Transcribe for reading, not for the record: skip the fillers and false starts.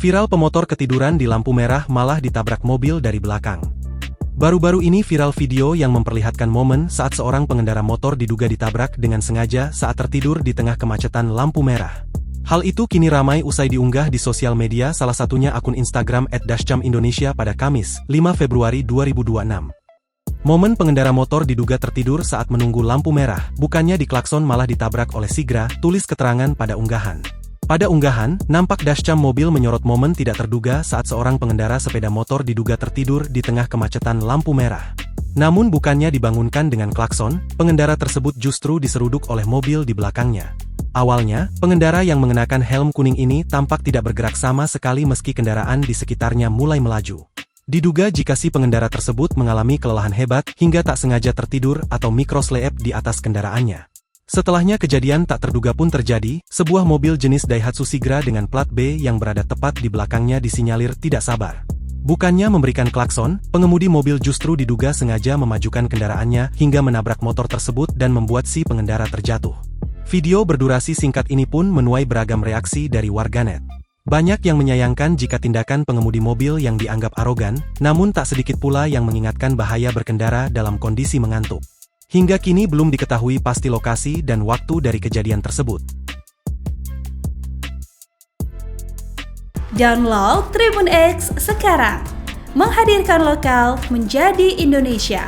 Viral pemotor ketiduran di lampu merah malah ditabrak mobil dari belakang. Baru-baru ini viral video yang memperlihatkan momen saat seorang pengendara motor diduga ditabrak dengan sengaja saat tertidur di tengah kemacetan lampu merah. Hal itu kini ramai usai diunggah di sosial media, salah satunya akun Instagram @dashcam_indonesia pada Kamis, 5 Februari 2026. Momen pengendara motor diduga tertidur saat menunggu lampu merah, bukannya diklakson malah ditabrak oleh Sigra, tulis keterangan pada unggahan. Pada unggahan, nampak dashcam mobil menyorot momen tidak terduga saat seorang pengendara sepeda motor diduga tertidur di tengah kemacetan lampu merah. Namun bukannya dibangunkan dengan klakson, pengendara tersebut justru diseruduk oleh mobil di belakangnya. Awalnya, pengendara yang mengenakan helm kuning ini tampak tidak bergerak sama sekali meski kendaraan di sekitarnya mulai melaju. Diduga jika si pengendara tersebut mengalami kelelahan hebat hingga tak sengaja tertidur atau mikrosleep di atas kendaraannya. Setelahnya kejadian tak terduga pun terjadi, sebuah mobil jenis Daihatsu Sigra dengan plat B yang berada tepat di belakangnya disinyalir tidak sabar. Bukannya memberikan klakson, pengemudi mobil justru diduga sengaja memajukan kendaraannya hingga menabrak motor tersebut dan membuat si pengendara terjatuh. Video berdurasi singkat ini pun menuai beragam reaksi dari warganet. Banyak yang menyayangkan jika tindakan pengemudi mobil yang dianggap arogan, namun tak sedikit pula yang mengingatkan bahaya berkendara dalam kondisi mengantuk. Hingga kini belum diketahui pasti lokasi dan waktu dari kejadian tersebut. Download Tribun X sekarang, menghadirkan lokal menjadi Indonesia.